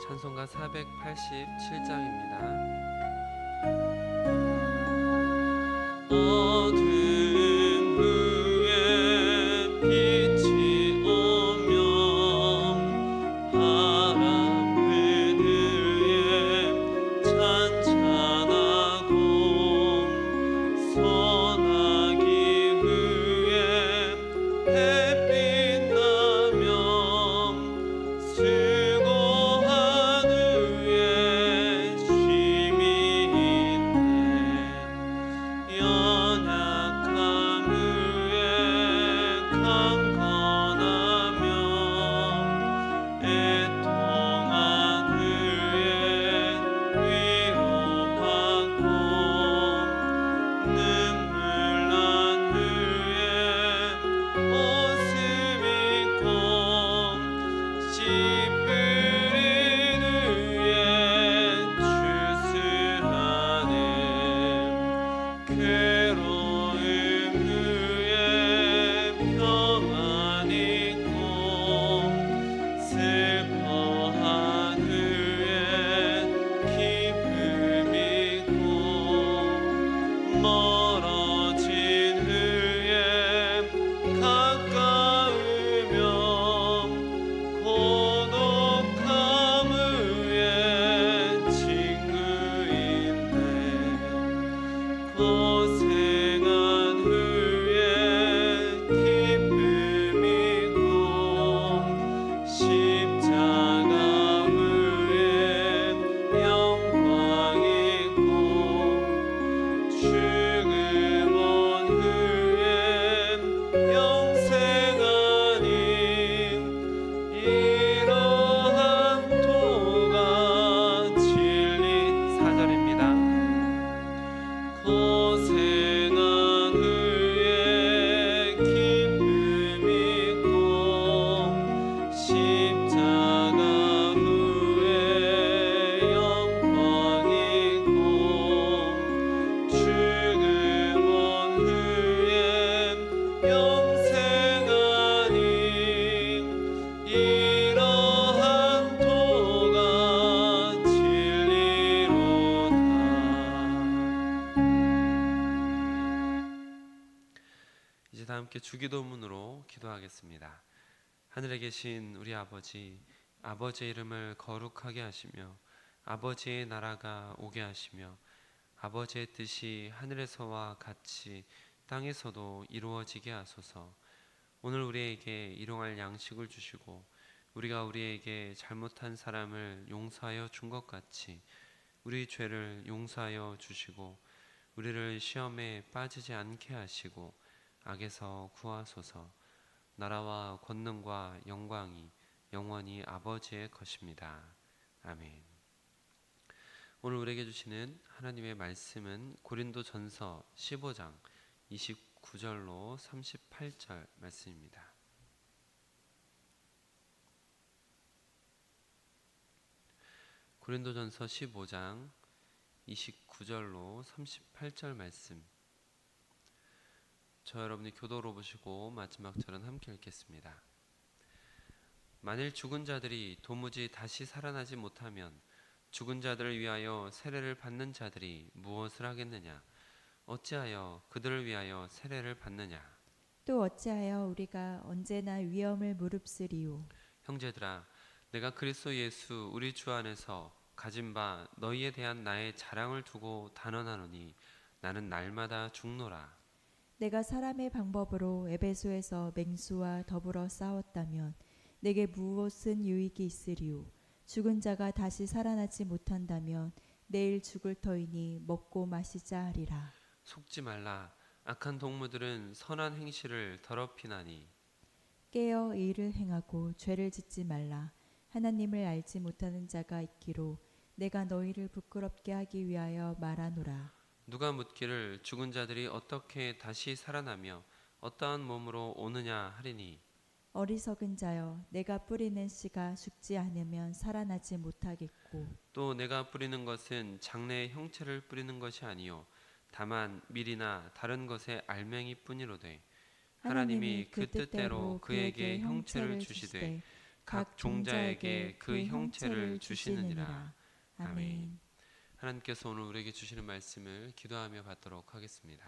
찬송가 487장입니다. 어두운 후에 빛이 오면 바람 그늘에 찬찬하고 소나기 후에 햇빛 나면 수고한 후에 쉼이 있네. 연약함 후에 강건하며 애통한 후에 위로받고 눈물 난 후에 옷을 입고 씨 뿌린 후에 추수하네. 괴로움 후에 평안 있고 슬퍼한 후에 기쁨 있고 멀어진 후에 가까우며 고독함 후에 친구인데 고생한 후에 기쁨 있고 십자가 후에 영광 있고 죽음 온 후에 영생 아닌 이러한 도가 진리. 4절입니다. 고생한 후에 기쁨 있고 십자가 후에 영광 있고 죽음 온 후에 영생 아닌 이러한 도가 진리로다. 이제 다 함께 주기도문으로 기도하겠습니다. 하늘에 계신 우리 아버지, 아버지의 이름을 거룩하게 하시며 아버지의 나라가 오게 하시며 아버지의 뜻이 하늘에서와 같이 땅에서도 이루어지게 하소서. 오늘 우리에게 일용할 양식을 주시고 우리가 우리에게 잘못한 사람을 용서하여 준 것 같이 우리 죄를 용서하여 주시고 우리를 시험에 빠지지 않게 하시고 악에서 구하소서. 나라와 권능과 영광이 영원히 아버지의 것입니다. 아멘. 오늘 우리에게 주시는 하나님의 말씀은 고린도전서 15장 29절로 38절 말씀입니다. 고린도전서 15장 29절로 38절 말씀, 저 여러분이 교도로 보시고 마지막 절은 함께 읽겠습니다. 만일 죽은 자들이 도무지 다시 살아나지 못하면 죽은 자들을 위하여 세례를 받는 자들이 무엇을 하겠느냐? 어찌하여 그들을 위하여 세례를 받느냐? 또 어찌하여 우리가 언제나 위험을 무릅쓰리요. 형제들아, 내가 그리스도 예수 우리 주 안에서 가진 바 너희에 대한 나의 자랑을 두고 단언하노니 나는 날마다 죽노라. 내가 사람의 방법으로 에베소에서 맹수와 더불어 싸웠다면 내게 무엇은 유익이 있으리요. 죽은 자가 다시 살아나지 못한다면 내일 죽을 터이니 먹고 마시자 하리라. 속지 말라. 악한 동무들은 선한 행실을 더럽히나니 깨어 의를 행하고 죄를 짓지 말라. 하나님을 알지 못하는 자가 있기로 내가 너희를 부끄럽게 하기 위하여 말하노라. 누가 묻기를 죽은 자들이 어떻게 다시 살아나며 어떠한 몸으로 오느냐 하리니 어리석은 자여, 내가 뿌리는 씨가 죽지 않으면 살아나지 못하겠고 또 내가 뿌리는 것은 장래의 형체를 뿌리는 것이 아니요 다만 밀이나 다른 것의 알맹이 뿐이로되 하나님이 그 뜻대로 그에게 형체를 주시되 각 종자에게 그 형체를 주시느니라. 아멘. 하나님께서 오늘 우리에게 주시는 말씀을 기도하며 받도록 하겠습니다.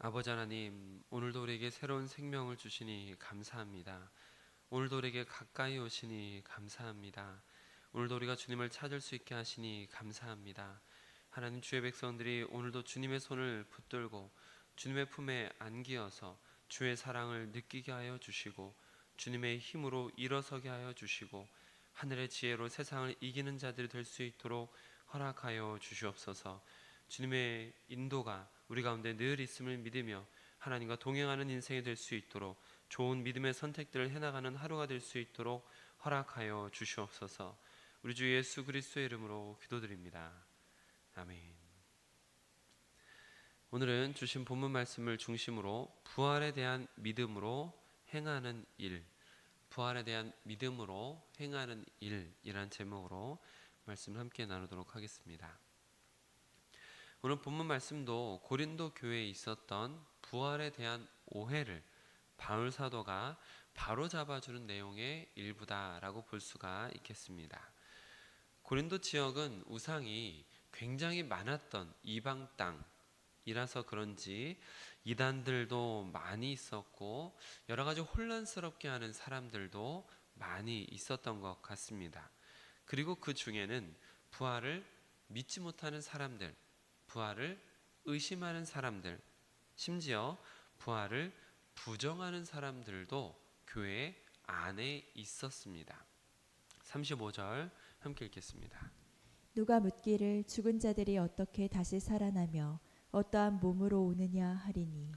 아버지 하나님, 오늘도 우리에게 새로운 생명을 주시니 감사합니다. 오늘도 우리에게 가까이 오시니 감사합니다. 오늘도 우리가 주님을 찾을 수 있게 하시니 감사합니다. 하나님, 주의 백성들이 오늘도 주님의 손을 붙들고 주님의 품에 안기어서 주의 사랑을 느끼게 하여 주시고 주님의 힘으로 일어서게 하여 주시고 하늘의 지혜로 세상을 이기는 자들이 될 수 있도록 허락하여 주시옵소서. 주님의 인도가 우리 가운데 늘 있음을 믿으며 하나님과 동행하는 인생이 될 수 있도록 좋은 믿음의 선택들을 해나가는 하루가 될 수 있도록 허락하여 주시옵소서. 우리 주 예수 그리스도의 이름으로 기도드립니다. 아멘. 오늘은 주신 본문 말씀을 중심으로 부활에 대한 믿음으로 행하는 일, 부활에 대한 믿음으로 행하는 일이란 제목으로 말씀을 함께 나누도록 하겠습니다. 오늘 본문 말씀도 고린도 교회에 있었던 부활에 대한 오해를 바울 사도가 바로잡아주는 내용의 일부다라고 볼 수가 있겠습니다. 고린도 지역은 우상이 굉장히 많았던 이방 땅이라서 그런지 이단들도 많이 있었고 여러 가지 혼란스럽게 하는 사람들도 많이 있었던 것 같습니다. 그리고 그 중에는 부활을 믿지 못하는 사람들, 부활을 의심하는 사람들, 심지어 부활을 부정하는 사람들도 교회 안에 있었습니다. 35절 함께 읽겠습니다. 누가 묻기를 죽은 자들이 어떻게 다시 살아나며 어떠한 몸으로 오느냐 하리니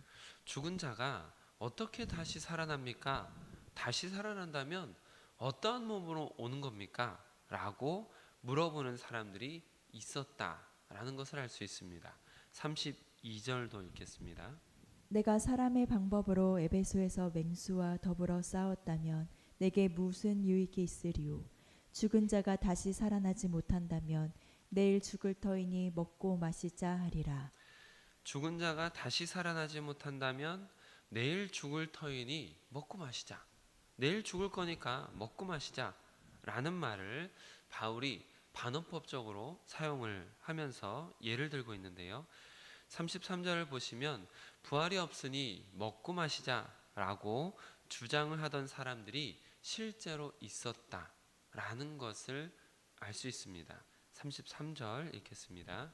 죽은 자가 어떻게 다시 살아납니까? 다시 살아난다면 어떠한 몸으로 오는 겁니까? 라고 물어보는 사람들이 있었다라는 것을 알 수 있습니다. 32절도 읽겠습니다. 내가 사람의 방법으로 에베소에서 맹수와 더불어 싸웠다면 내게 무슨 유익이 있으리요. 죽은 자가 다시 살아나지 못한다면 내일 죽을 터이니 먹고 마시자 하리라. 죽은 자가 다시 살아나지 못한다면 내일 죽을 터이니 먹고 마시자. 내일 죽을 거니까 먹고 마시자 라는 말을 바울이 반어법적으로 사용을 하면서 예를 들고 있는데요. 33절을 보시면 부활이 없으니 먹고 마시자 라고 주장을 하던 사람들이 실제로 있었다라는 것을 알 수 있습니다. 33절 읽겠습니다.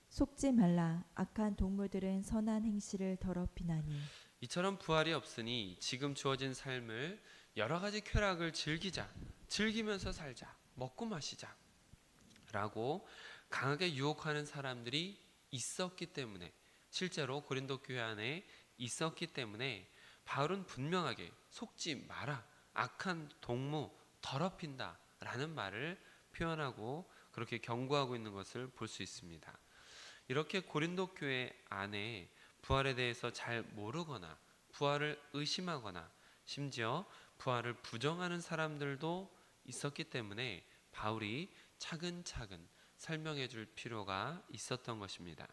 속지 말라. 악한 동물들은 선한 행실을 더럽히나니 이처럼 부활이 없으니 지금 주어진 삶을 여러 가지 쾌락을 즐기면서 살자, 먹고 마시자 라고 강하게 유혹하는 사람들이 있었기 때문에, 실제로 고린도 교회 안에 있었기 때문에 바울은 분명하게 속지 마라, 악한 동무 더럽힌다 라는 말을 표현하고 그렇게 경고하고 있는 것을 볼 수 있습니다. 이렇게 고린도 교회 안에 부활에 대해서 잘 모르거나 부활을 의심하거나 심지어 부활을 부정하는 사람들도 있었기 때문에 바울이 차근차근 설명해 줄 필요가 있었던 것입니다.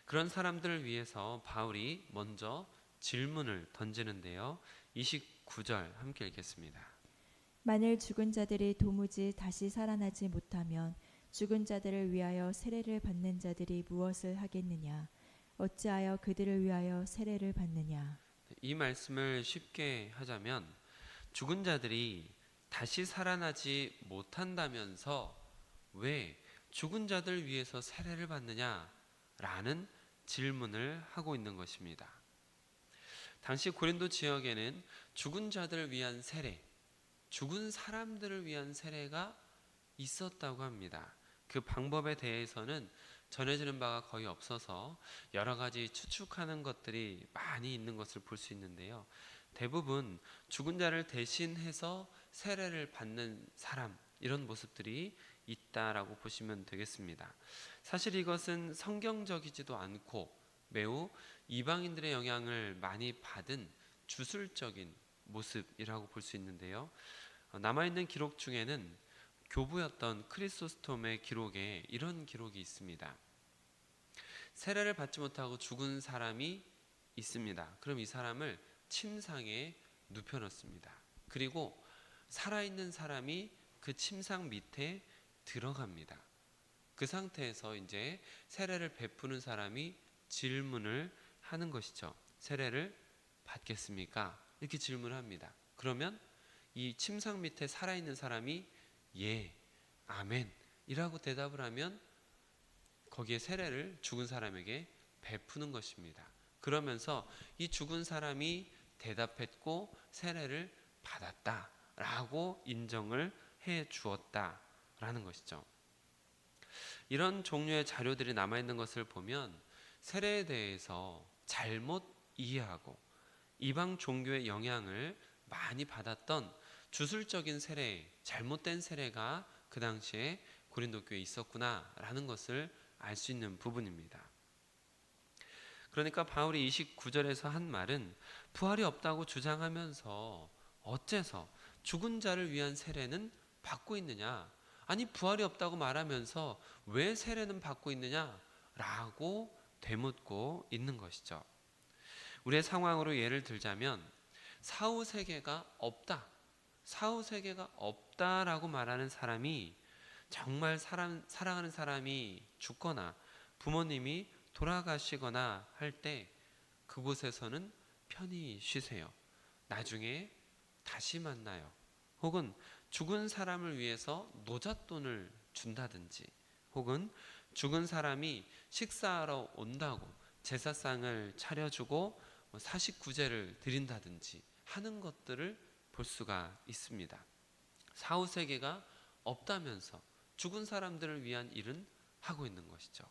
그런 사람들을 위해서 바울이 먼저 질문을 던지는데요. 29절 함께 읽겠습니다. 만일 죽은 자들이 도무지 다시 살아나지 못하면 죽은 자들을 위하여 세례를 받는 자들이 무엇을 하겠느냐? 어찌하여 그들을 위하여 세례를 받느냐? 이 말씀을 쉽게 하자면 죽은 자들이 다시 살아나지 못한다면서 왜 죽은 자들 위해서 세례를 받느냐라는 질문을 하고 있는 것입니다. 당시 고린도 지역에는 죽은 자들을 위한 세례, 죽은 사람들을 위한 세례가 있었다고 합니다. 그 방법에 대해서는 전해지는 바가 거의 없어서 여러 가지 추측하는 것들이 많이 있는 것을 볼 수 있는데요. 대부분 죽은 자를 대신해서 세례를 받는 사람, 이런 모습들이 있다라고 보시면 되겠습니다. 사실 이것은 성경적이지도 않고 매우 이방인들의 영향을 많이 받은 주술적인 모습이라고 볼 수 있는데요. 남아있는 기록 중에는 교부였던 크리소스톰의 기록에 이런 기록이 있습니다. 세례를 받지 못하고 죽은 사람이 있습니다. 그럼 이 사람을 침상에 눕혀놓습니다. 그리고 살아있는 사람이 그 침상 밑에 들어갑니다. 그 상태에서 이제 세례를 베푸는 사람이 질문을 하는 것이죠. 세례를 받겠습니까? 이렇게 질문합니다. 그러면 이 침상 밑에 살아있는 사람이 예, 아멘 이라고 대답을 하면 거기에 세례를 죽은 사람에게 베푸는 것입니다. 그러면서 이 죽은 사람이 대답했고 세례를 받았다라고 인정을 해 주었다라는 것이죠. 이런 종류의 자료들이 남아있는 것을 보면 세례에 대해서 잘못 이해하고 이방 종교의 영향을 많이 받았던 주술적인 세례, 잘못된 세례가 그 당시에 고린도 교회에 있었구나라는 것을 알 수 있는 부분입니다. 그러니까 바울이 29절에서 한 말은 부활이 없다고 주장하면서 어째서 죽은 자를 위한 세례는 받고 있느냐? 아니 부활이 없다고 말하면서 왜 세례는 받고 있느냐? 라고 되묻고 있는 것이죠. 우리의 상황으로 예를 들자면 사후세계가 없다. 사후세계가 없다라고 말하는 사람이 정말 사랑하는 사람이 죽거나 부모님이 돌아가시거나 할 때 그곳에서는 편히 쉬세요. 나중에 다시 만나요. 혹은 죽은 사람을 위해서 노잣돈을 준다든지 혹은 죽은 사람이 식사하러 온다고 제사상을 차려주고 사식구제를 드린다든지 하는 것들을 볼 수가 있습니다. 사후세계가 없다면서 죽은 사람들을 위한 일은 하고 있는 것이죠.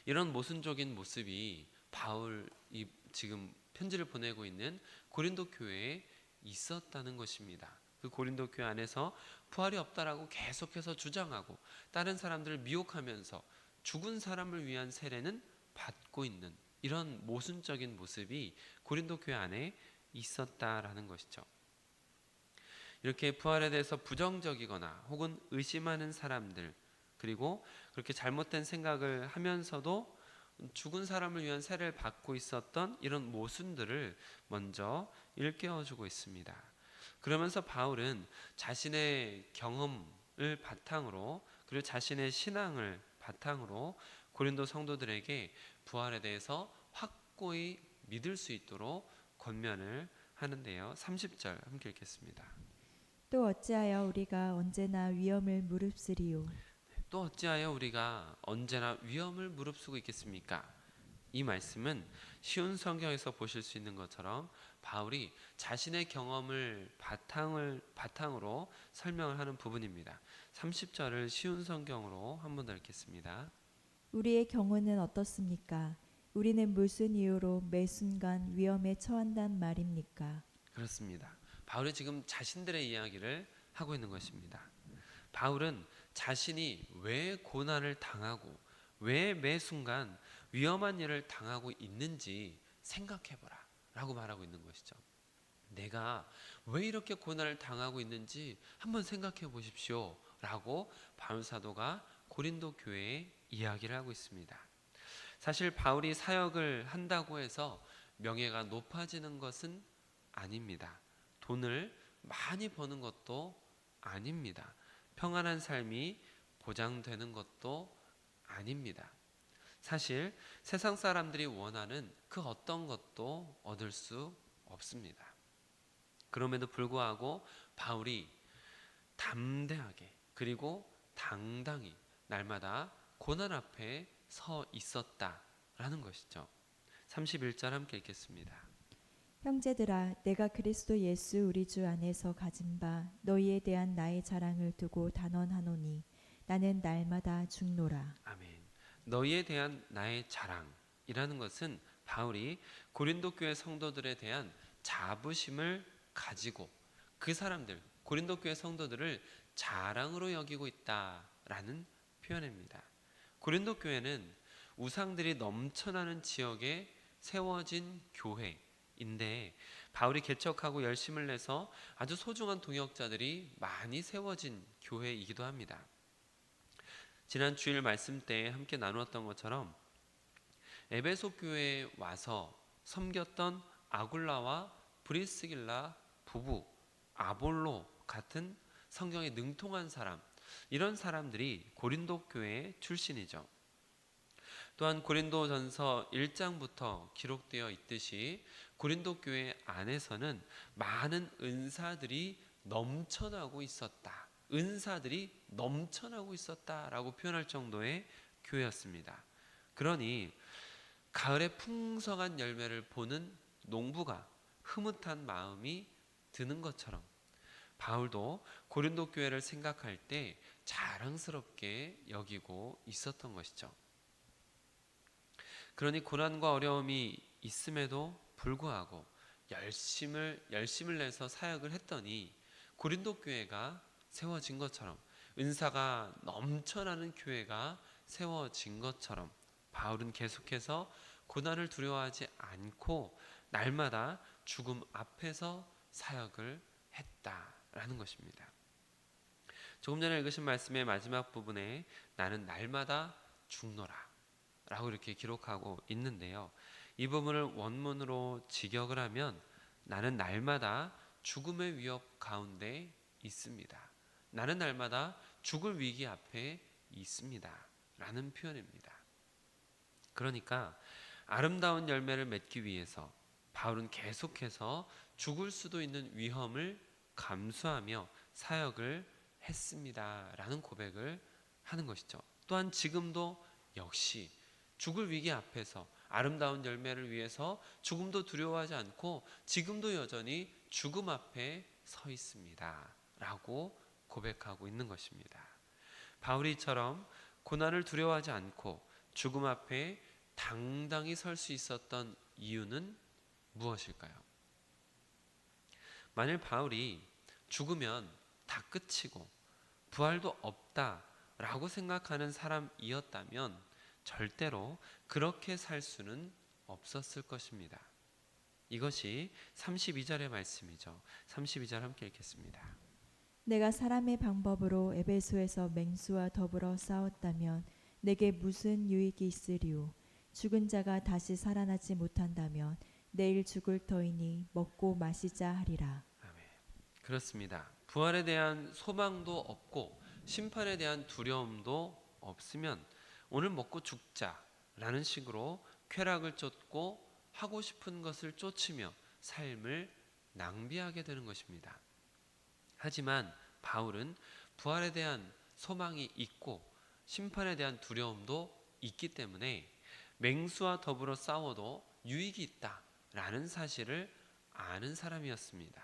이런 모순적인 모습이 바울이 지금 편지를 보내고 있는 고린도 교회에 있었다는 것입니다. 그 고린도 교회 안에서 부활이 없다라고 계속해서 주장하고 다른 사람들을 미혹하면서 죽은 사람을 위한 세례는 받고 있는 이런 모순적인 모습이 고린도 교회 안에 있었다라는 것이죠. 이렇게 부활에 대해서 부정적이거나 혹은 의심하는 사람들, 그리고 그렇게 잘못된 생각을 하면서도 죽은 사람을 위한 세례를 받고 있었던 이런 모순들을 먼저 일깨워주고 있습니다. 그러면서 바울은 자신의 경험을 바탕으로 그리고 자신의 신앙을 바탕으로 고린도 성도들에게 부활에 대해서 확고히 믿을 수 있도록 권면을 하는데요. 30절 함께 읽겠습니다. 또 어찌하여 우리가 언제나 위험을 무릅쓰리요. 또 어찌하여 우리가 언제나 위험을 무릅쓰고 있겠습니까? 이 말씀은 쉬운 성경에서 보실 수 있는 것처럼 바울이 자신의 경험을 바탕으로 설명을 하는 부분입니다. 30절을 쉬운 성경으로 한 번 더 읽겠습니다. 우리의 경우는 어떻습니까? 우리는 무슨 이유로 매 순간 위험에 처한단 말입니까? 그렇습니다. 바울이 지금 자신들의 이야기를 하고 있는 것입니다. 바울은 자신이 왜 고난을 당하고 왜 매 순간 위험한 일을 당하고 있는지 생각해보라 라고 말하고 있는 것이죠. 내가 왜 이렇게 고난을 당하고 있는지 한번 생각해 보십시오 라고 바울 사도가 고린도 교회에 이야기를 하고 있습니다. 사실 바울이 사역을 한다고 해서 명예가 높아지는 것은 아닙니다. 돈을 많이 버는 것도 아닙니다. 평안한 삶이 보장되는 것도 아닙니다. 사실 세상 사람들이 원하는 그 어떤 것도 얻을 수 없습니다. 그럼에도 불구하고 바울이 담대하게 그리고 당당히 날마다 고난 앞에 서 있었다라는 것이죠. 31절 함께 읽겠습니다. 형제들아, 내가 그리스도 예수 우리 주 안에서 가진 바 너희에 대한 나의 자랑을 두고 단언하노니 나는 날마다 죽노라. 아멘. 너희에 대한 나의 자랑이라는 것은 바울이 고린도 교회 성도들에 대한 자부심을 가지고 그 사람들, 고린도 교회 성도들을 자랑으로 여기고 있다라는 표현입니다. 고린도 교회는 우상들이 넘쳐나는 지역에 세워진 교회인데 바울이 개척하고 열심을 내서 아주 소중한 동역자들이 많이 세워진 교회이기도 합니다. 지난 주일 말씀 때 함께 나누었던 것처럼 에베소 교회에 와서 섬겼던 아굴라와 브리스길라 부부, 아볼로 같은 성경에 능통한 사람, 이런 사람들이 고린도 교회 출신이죠. 또한 고린도전서 1장부터 기록되어 있듯이 고린도 교회 안에서는 많은 은사들이 넘쳐나고 있었다. 은사들이 넘쳐나고 있었다라고 표현할 정도의 교회였습니다. 그러니 가을에 풍성한 열매를 보는 농부가 흐뭇한 마음이 드는 것처럼 바울도 고린도 교회를 생각할 때 자랑스럽게 여기고 있었던 것이죠. 그러니 고난과 어려움이 있음에도 불구하고 열심을 내서 사역을 했더니 고린도 교회가 세워진 것처럼, 은사가 넘쳐나는 교회가 세워진 것처럼 바울은 계속해서 고난을 두려워하지 않고 날마다 죽음 앞에서 사역을 했다라는 것입니다. 조금 전에 읽으신 말씀의 마지막 부분에 나는 날마다 죽노라 라고 이렇게 기록하고 있는데요. 이 부분을 원문으로 직역을 하면 나는 날마다 죽음의 위협 가운데 있습니다. 나는 날마다 죽을 위기 앞에 있습니다 라는 표현입니다. 그러니까 아름다운 열매를 맺기 위해서 바울은 계속해서 죽을 수도 있는 위험을 감수하며 사역을 했습니다 라는 고백을 하는 것이죠. 또한 지금도 역시 죽을 위기 앞에서 아름다운 열매를 위해서 죽음도 두려워하지 않고 지금도 여전히 죽음 앞에 서 있습니다 라고 고백하고 있는 것입니다. 바울이처럼 고난을 두려워하지 않고 죽음 앞에 당당히 설 수 있었던 이유는 무엇일까요? 만일 바울이 죽으면 다 끝이고 부활도 없다라고 생각하는 사람이었다면 절대로 그렇게 살 수는 없었을 것입니다. 이것이 32절의 말씀이죠. 32절 함께 읽겠습니다. 내가 사람의 방법으로 에베소에서 맹수와 더불어 싸웠다면 내게 무슨 유익이 있으리요? 죽은 자가 다시 살아나지 못한다면 내일 죽을 터이니 먹고 마시자 하리라. 아멘. 그렇습니다. 부활에 대한 소망도 없고 심판에 대한 두려움도 없으면 오늘 먹고 죽자라는 식으로 쾌락을 쫓고 하고 싶은 것을 쫓으며 삶을 낭비하게 되는 것입니다. 하지만 바울은 부활에 대한 소망이 있고 심판에 대한 두려움도 있기 때문에 맹수와 더불어 싸워도 유익이 있다라는 사실을 아는 사람이었습니다.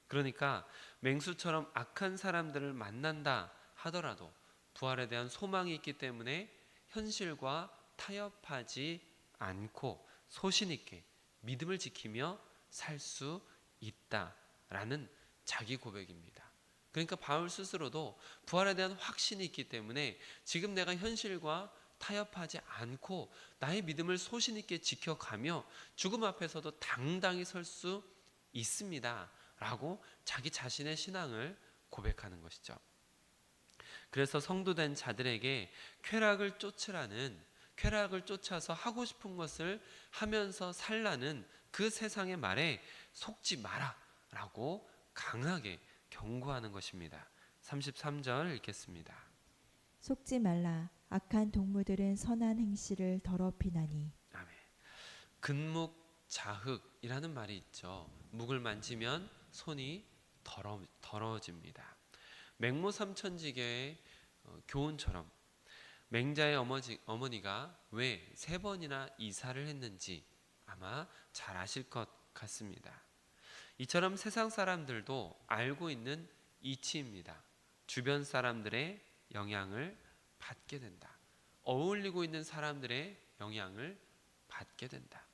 그러니까 맹수처럼 악한 사람들을 만난다 하더라도 부활에 대한 소망이 있기 때문에 현실과 타협하지 않고 소신 있게 믿음을 지키며 살 수 있다라는 자기 고백입니다. 그러니까 바울 스스로도 부활에 대한 확신이 있기 때문에 지금 내가 현실과 타협하지 않고 나의 믿음을 소신 있게 지켜가며 죽음 앞에서도 당당히 설 수 있습니다 라고 자기 자신의 신앙을 고백하는 것이죠. 그래서 성도된 자들에게 쾌락을 쫓아서 하고 싶은 것을 하면서 살라는 그 세상의 말에 속지 마라 라고 강하게 경고하는 것입니다. 33절 읽겠습니다. 속지 말라. 악한 동무들은 선한 행실을 더럽히나니. 아멘. 근묵자흑이라는 말이 있죠. 묵을 만지면 손이 더러워집니다. 맹모 삼천지교의 교훈처럼 맹자의 어머니가 왜 3번이나 이사를 했는지 아마 잘 아실 것 같습니다. 이처럼 세상 사람들도 알고 있는 이치입니다. 주변 사람들의 영향을 받게 된다. 어울리고 있는 사람들의 영향을 받게 된다.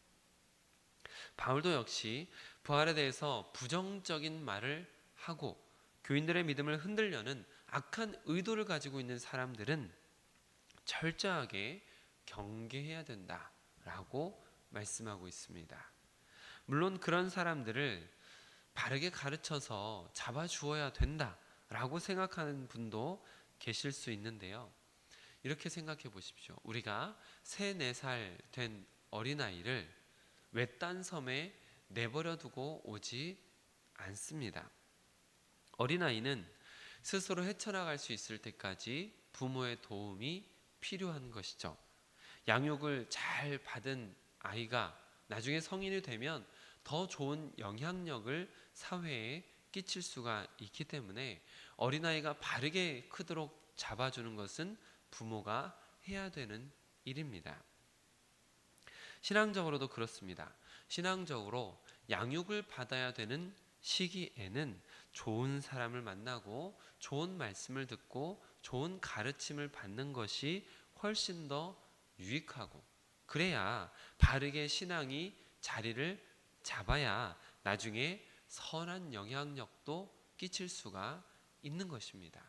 바울도 역시 부활에 대해서 부정적인 말을 하고 교인들의 믿음을 흔들려는 악한 의도를 가지고 있는 사람들은 철저하게 경계해야 된다라고 말씀하고 있습니다. 물론 그런 사람들을 바르게 가르쳐서 잡아주어야 된다라고 생각하는 분도 계실 수 있는데요. 이렇게 생각해 보십시오. 우리가 3, 4살 된 어린아이를 외딴 섬에 내버려 두고 오지 않습니다. 어린아이는 스스로 헤쳐나갈 수 있을 때까지 부모의 도움이 필요한 것이죠. 양육을 잘 받은 아이가 나중에 성인이 되면 더 좋은 영향력을 사회에 끼칠 수가 있기 때문에 어린아이가 바르게 크도록 잡아주는 것은 부모가 해야 되는 일입니다. 신앙적으로도 그렇습니다. 신앙적으로 양육을 받아야 되는 시기에는 좋은 사람을 만나고 좋은 말씀을 듣고 좋은 가르침을 받는 것이 훨씬 더 유익하고, 그래야 바르게 신앙이 자리를 잡아야 나중에 선한 영향력도 끼칠 수가 있는 것입니다.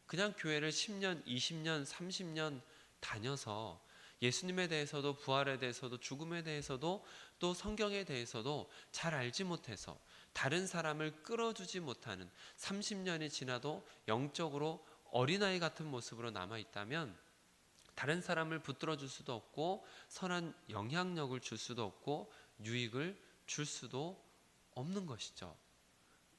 그냥 교회를 10년, 20년, 30년 다녀서 예수님에 대해서도 부활에 대해서도 죽음에 대해서도 또 성경에 대해서도 잘 알지 못해서 다른 사람을 끌어주지 못하는 30년이 지나도 영적으로 어린아이 같은 모습으로 남아있다면 다른 사람을 붙들어 줄 수도 없고 선한 영향력을 줄 수도 없고 유익을 줄 수도 없는 것이죠.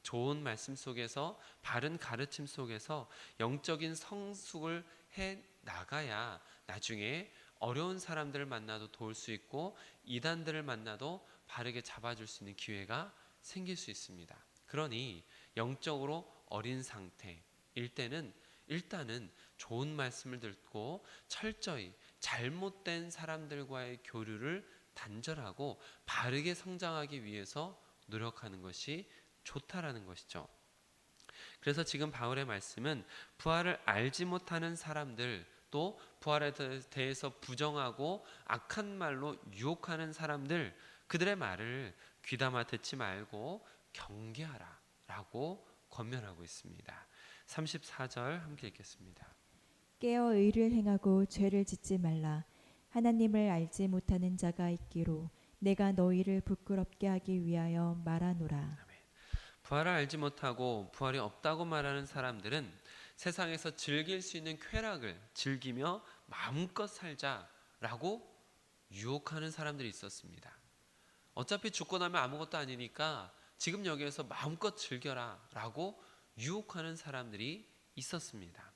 좋은 말씀 속에서 바른 가르침 속에서 영적인 성숙을 해 나가야 나중에 어려운 사람들을 만나도 도울 수 있고 이단들을 만나도 바르게 잡아줄 수 있는 기회가 생길 수 있습니다. 그러니 영적으로 어린 상태일 때는 일단은 좋은 말씀을 듣고 철저히 잘못된 사람들과의 교류를 단절하고 바르게 성장하기 위해서 노력하는 것이 좋다라는 것이죠. 그래서 지금 바울의 말씀은 부활을 알지 못하는 사람들, 또 부활에 대해서 부정하고 악한 말로 유혹하는 사람들, 그들의 말을 귀담아 듣지 말고 경계하라 라고 권면하고 있습니다. 34절 함께 읽겠습니다. 깨어 의를 행하고 죄를 짓지 말라. 하나님을 알지 못하는 자가 있기로 내가 너희를 부끄럽게 하기 위하여 말하노라. 부활을 알지 못하고 부활이 없다고 말하는 사람들은 세상에서 즐길 수 있는 쾌락을 즐기며 마음껏 살자라고 유혹하는 사람들이 있었습니다. 어차피 죽고 나면 아무것도 아니니까 지금 여기에서 마음껏 즐겨라 라고 유혹하는 사람들이 있었습니다.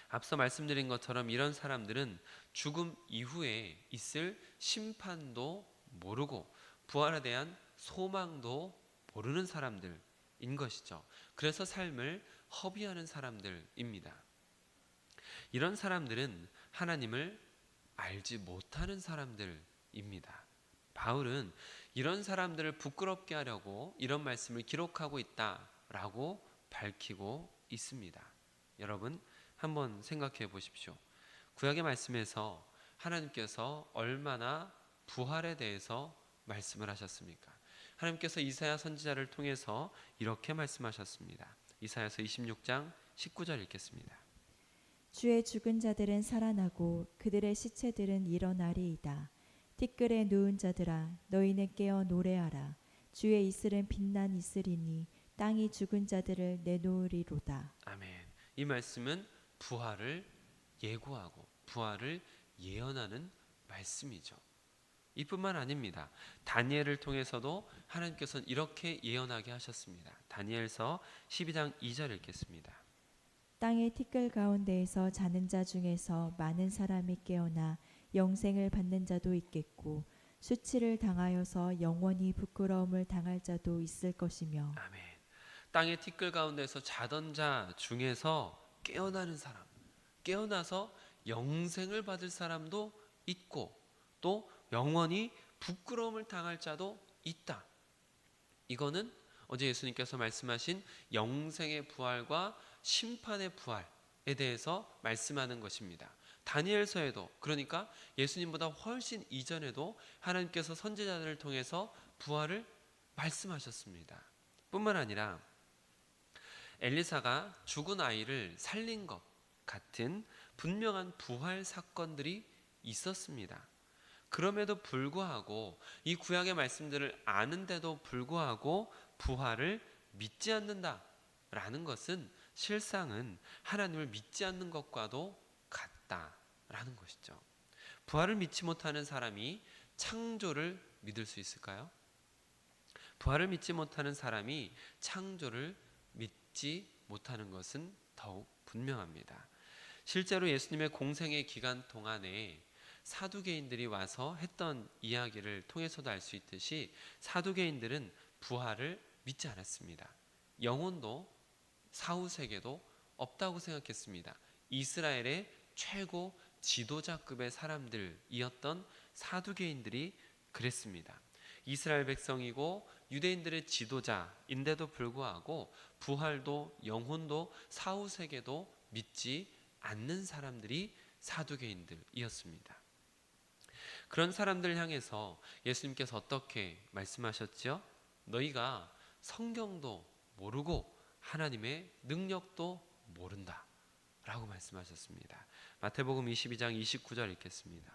앞서 말씀드린 것처럼 이런 사람들은 죽음 이후에 있을 심판도 모르고 부활에 대한 소망도 모르는 사람들인 것이죠. 그래서 삶을 허비하는 사람들입니다. 이런 사람들은 하나님을 알지 못하는 사람들입니다. 바울은 이런 사람들을 부끄럽게 하려고 이런 말씀을 기록하고 있다라고 밝히고 있습니다. 여러분 한번 생각해 보십시오. 구약의 말씀에서 하나님께서 얼마나 부활에 대해서 말씀을 하셨습니까? 하나님께서 이사야 선지자를 통해서 이렇게 말씀하셨습니다. 이사야서 26장 19절 읽겠습니다. 주의 죽은 자들은 살아나고 그들의 시체들은 일어나리이다. 티끌에 누운 자들아 너희는 깨어 노래하라. 주의 이슬은 빛난 이슬이니 땅이 죽은 자들을 내놓으리로다. 아멘. 이 말씀은 부활을 예고하고 부활을 예언하는 말씀이죠. 이뿐만 아닙니다. 다니엘을 통해서도 하나님께서는 이렇게 예언하게 하셨습니다. 다니엘서 12장 2절 읽겠습니다. 땅의 티끌 가운데에서 자는 자 중에서 많은 사람이 깨어나 영생을 받는 자도 있겠고 수치를 당하여서 영원히 부끄러움을 당할 자도 있을 것이며. 아멘. 땅의 티끌 가운데서 자던 자 중에서 깨어나는 사람, 깨어나서 영생을 받을 사람도 있고 또 영원히 부끄러움을 당할 자도 있다. 이거는 어제 예수님께서 말씀하신 영생의 부활과 심판의 부활에 대해서 말씀하는 것입니다. 다니엘서에도, 그러니까 예수님보다 훨씬 이전에도 하나님께서 선지자들을 통해서 부활을 말씀하셨습니다. 뿐만 아니라 엘리사가 죽은 아이를 살린 것 같은 분명한 부활 사건들이 있었습니다. 그럼에도 불구하고 이 구약의 말씀들을 아는데도 불구하고 부활을 믿지 않는다라는 것은 실상은 하나님을 믿지 않는 것과도 같다라는 것이죠. 부활을 믿지 못하는 사람이 창조를 믿을 수 있을까요? 부활을 믿지 못하는 사람이 창조를 믿지 못하는 것은 더욱 분명합니다. 실제로 예수님의 공생의 기간 동안에 사두개인들이 와서 했던 이야기를 통해서도 알 수 있듯이 사두개인들은 부활을 믿지 않았습니다. 영혼도 사후세계도 없다고 생각했습니다. 이스라엘의 최고 지도자급의 사람들이었던 사두개인들이 그랬습니다. 이스라엘 백성이고 유대인들의 지도자인데도 불구하고 부활도 영혼도 사후세계도 믿지 않는 사람들이 사두개인들이었습니다. 그런 사람들 향해서 예수님께서 어떻게 말씀하셨죠? 너희가 성경도 모르고 하나님의 능력도 모른다 라고 말씀하셨습니다. 마태복음 22장 29절 읽겠습니다.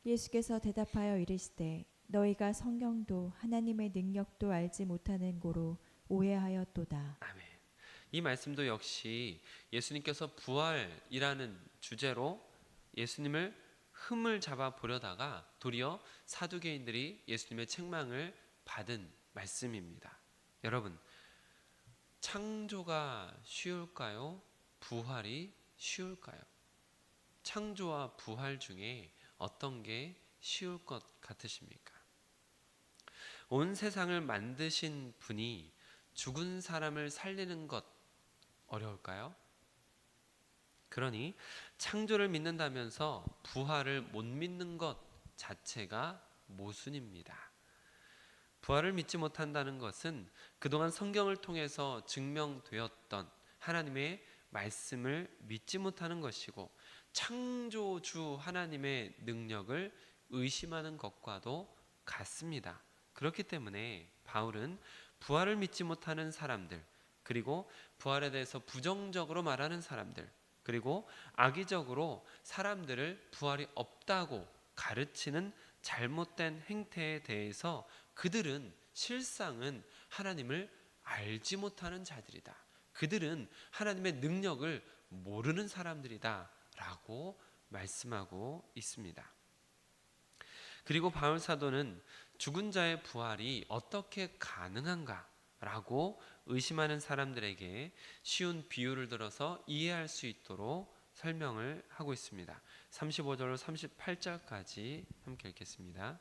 예수께서 대답하여 이르시되 너희가 성경도 하나님의 능력도 알지 못하는 고로 오해하였도다. 아멘. 이 말씀도 역시 예수님께서 부활이라는 주제로 예수님을 흠을 잡아 보려다가 도리어 사두개인들이 예수님의 책망을 받은 말씀입니다. 여러분, 창조가 쉬울까요? 부활이 쉬울까요? 창조와 부활 중에 어떤 게 쉬울 것 같으십니까? 온 세상을 만드신 분이 죽은 사람을 살리는 것 어려울까요? 그러니 창조를 믿는다면서 부활을 못 믿는 것 자체가 모순입니다. 부활을 믿지 못한다는 것은 그동안 성경을 통해서 증명되었던 하나님의 말씀을 믿지 못하는 것이고 창조주 하나님의 능력을 의심하는 것과도 같습니다. 그렇기 때문에 바울은 부활을 믿지 못하는 사람들, 그리고 부활에 대해서 부정적으로 말하는 사람들, 그리고 악의적으로 사람들을 부활이 없다고 가르치는 잘못된 행태에 대해서 그들은 실상은 하나님을 알지 못하는 자들이다. 그들은 하나님의 능력을 모르는 사람들이다 라고 말씀하고 있습니다. 그리고 바울 사도는 죽은 자의 부활이 어떻게 가능한가 라고 의심하는 사람들에게 쉬운 비유를 들어서 이해할 수 있도록 설명을 하고 있습니다. 35절로 38절까지 함께 읽겠습니다.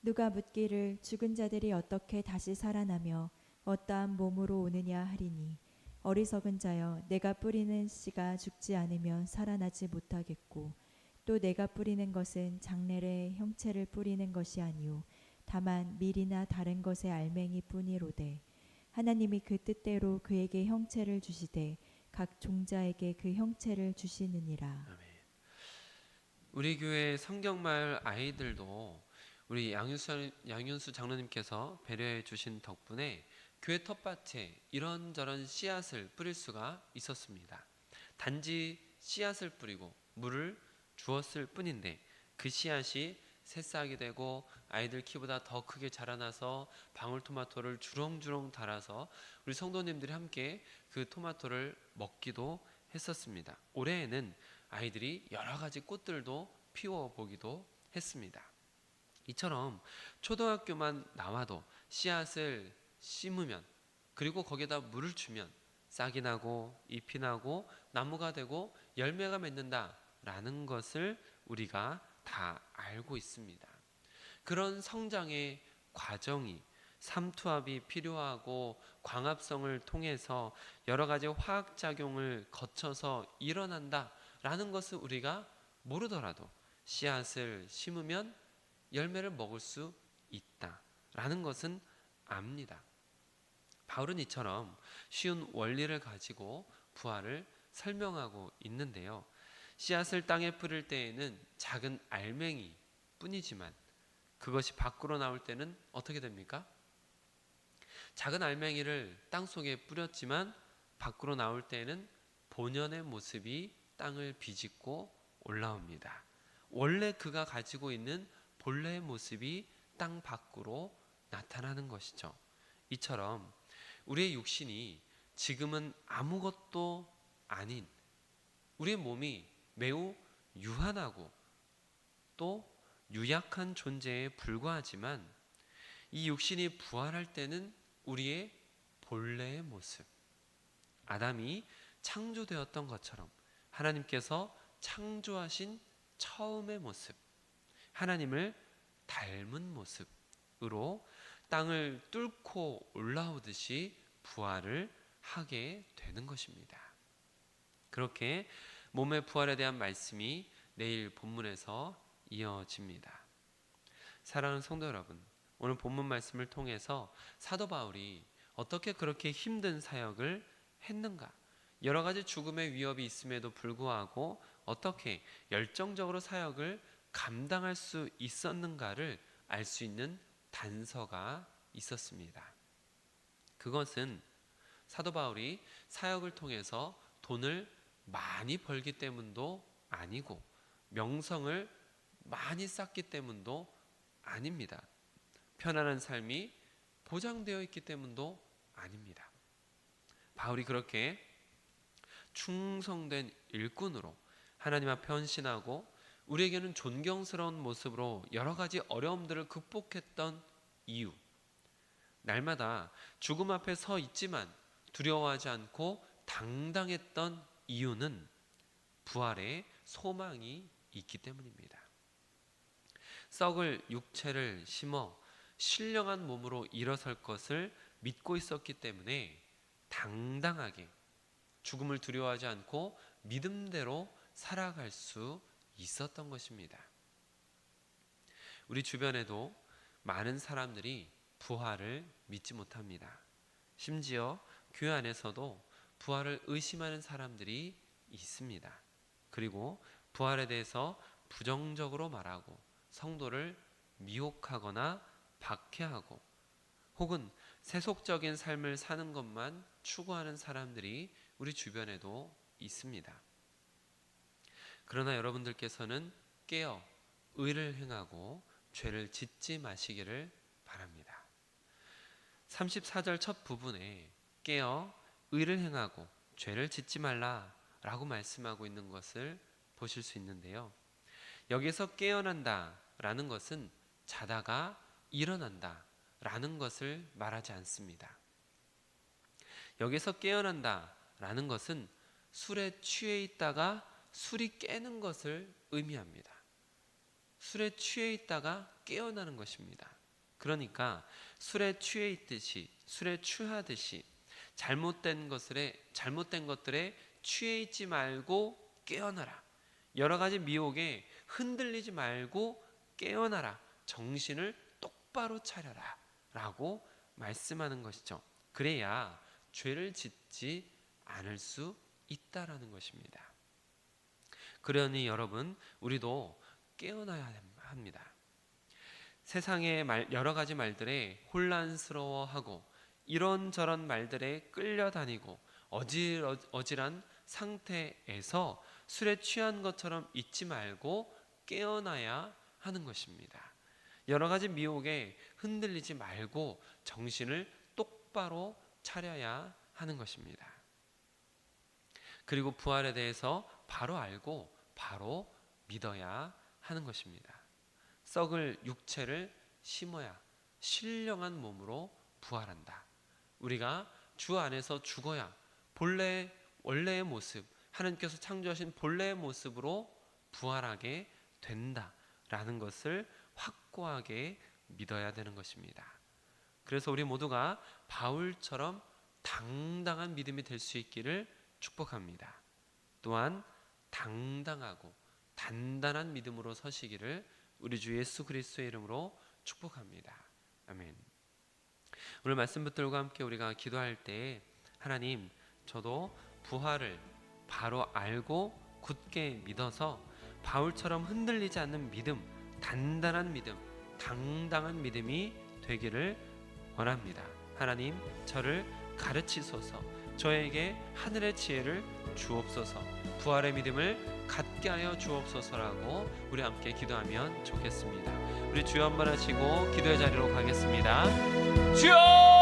누가 묻기를 죽은 자들이 어떻게 다시 살아나며 어떠한 몸으로 오느냐 하리니 어리석은 자여 내가 뿌리는 씨가 죽지 않으면 살아나지 못하겠고 또 내가 뿌리는 것은 장래의 형체를 뿌리는 것이 아니요 다만 밀이나 다른 것의 알맹이 뿐이로되 하나님이 그 뜻대로 그에게 형체를 주시되 각 종자에게 그 형체를 주시느니라. 아멘. 우리 교회 성경마을 아이들도 우리 양윤수 장로님께서 배려해 주신 덕분에 교회 텃밭에 이런저런 씨앗을 뿌릴 수가 있었습니다. 단지 씨앗을 뿌리고 물을 주었을 뿐인데 그 씨앗이 새싹이 되고 아이들 키보다 더 크게 자라나서 방울토마토를 주렁주렁 달아서 우리 성도님들이 함께 그 토마토를 먹기도 했었습니다. 올해에는 아이들이 여러 가지 꽃들도 피워보기도 했습니다. 이처럼 초등학교만 나와도 씨앗을 심으면 그리고 거기에다 물을 주면 싹이 나고 잎이 나고 나무가 되고 열매가 맺는다라는 것을 우리가 다 알고 있습니다. 그런 성장의 과정이 삼투압이 필요하고 광합성을 통해서 여러 가지 화학작용을 거쳐서 일어난다라는 것을 우리가 모르더라도 씨앗을 심으면 열매를 먹을 수 있다 라는 것은 압니다. 바울은 이처럼 쉬운 원리를 가지고 부활을 설명하고 있는데요. 씨앗을 땅에 뿌릴 때에는 작은 알맹이 뿐이지만 그것이 밖으로 나올 때는 어떻게 됩니까? 작은 알맹이를 땅 속에 뿌렸지만 밖으로 나올 때에는 본연의 모습이 땅을 비집고 올라옵니다. 원래 그가 가지고 있는 본래의 모습이 땅 밖으로 나타나는 것이죠. 이처럼 우리의 육신이 지금은 아무것도 아닌 우리의 몸이 매우 유한하고 또 유약한 존재에 불과하지만 이 육신이 부활할 때는 우리의 본래의 모습, 아담이 창조되었던 것처럼 하나님께서 창조하신 처음의 모습, 하나님을 닮은 모습으로 땅을 뚫고 올라오듯이 부활을 하게 되는 것입니다. 그렇게 몸의 부활에 대한 말씀이 내일 본문에서 이어집니다. 사랑하는 성도 여러분, 오늘 본문 말씀을 통해서 사도 바울이 어떻게 그렇게 힘든 사역을 했는가? 여러 가지 죽음의 위협이 있음에도 불구하고 어떻게 열정적으로 사역을 감당할 수 있었는가를 알 수 있는 단서가 있었습니다. 그것은 사도 바울이 사역을 통해서 돈을 많이 벌기 때문도 아니고 명성을 많이 쌓기 때문도 아닙니다. 편안한 삶이 보장되어 있기 때문도 아닙니다. 바울이 그렇게 충성된 일꾼으로 하나님 앞에 헌신하고 우리에게는 존경스러운 모습으로 여러 가지 어려움들을 극복했던 이유, 날마다 죽음 앞에 서 있지만 두려워하지 않고 당당했던 이유는 부활의 소망이 있기 때문입니다. 썩을 육체를 심어 신령한 몸으로 일어설 것을 믿고 있었기 때문에 당당하게 죽음을 두려워하지 않고 믿음대로 살아갈 수 있었던 것입니다. 우리 주변에도 많은 사람들이 부활을 믿지 못합니다. 심지어 교회 안에서도 부활을 의심하는 사람들이 있습니다. 그리고 부활에 대해서 부정적으로 말하고 성도를 미혹하거나 박해하고 혹은 세속적인 삶을 사는 것만 추구하는 사람들이 우리 주변에도 있습니다. 그러나 여러분들께서는 깨어 의를 행하고 죄를 짓지 마시기를 바랍니다. 34절 첫 부분에 깨어 의를 행하고 죄를 짓지 말라 라고 말씀하고 있는 것을 보실 수 있는데요. 여기서 깨어난다 라는 것은 자다가 일어난다 라는 것을 말하지 않습니다. 여기서 깨어난다 라는 것은 술에 취해 있다가 술이 깨는 것을 의미합니다. 술에 취해 있다가 깨어나는 것입니다. 그러니까 술에 취해 있듯이, 술에 취하듯이 잘못된 것들에 취해 있지 말고 깨어나라. 여러 가지 미혹에 흔들리지 말고 깨어나라. 정신을 똑바로 차려라. 라고 말씀하는 것이죠. 그래야 죄를 짓지 않을 수 있다라는 것입니다. 그러니 여러분, 우리도 깨어나야 합니다. 세상의 여러 가지 말들에 혼란스러워하고 이런저런 말들에 끌려다니고 어질어질한 상태에서 술에 취한 것처럼 있지 말고 깨어나야 하는 것입니다. 여러 가지 미혹에 흔들리지 말고 정신을 똑바로 차려야 하는 것입니다. 그리고 부활에 대해서 바로 알고 바로 믿어야 하는 것입니다. 썩을 육체를 심어야 신령한 몸으로 부활한다. 우리가 주 안에서 죽어야 원래의 모습, 하나님께서 창조하신 본래의 모습으로 부활하게 된다라는 것을 확고하게 믿어야 되는 것입니다. 그래서 우리 모두가 바울처럼 당당한 믿음이 될 수 있기를 축복합니다. 또한 당당하고 단단한 믿음으로 서시기를 우리 주 예수 그리스도의 이름으로 축복합니다. 아멘. 오늘 말씀 붙들고 함께 우리가 기도할 때 하나님, 저도 부활을 바로 알고 굳게 믿어서 바울처럼 흔들리지 않는 믿음, 단단한 믿음, 당당한 믿음이 되기를 원합니다. 하나님, 저를 가르치소서. 저에게 하늘의 지혜를 주옵소서. 부활의 믿음을 갖게 하여 주옵소서라고 우리 함께 기도하면 좋겠습니다. 우리 주여 한번 하시고 기도의 자리로 가겠습니다. 주여!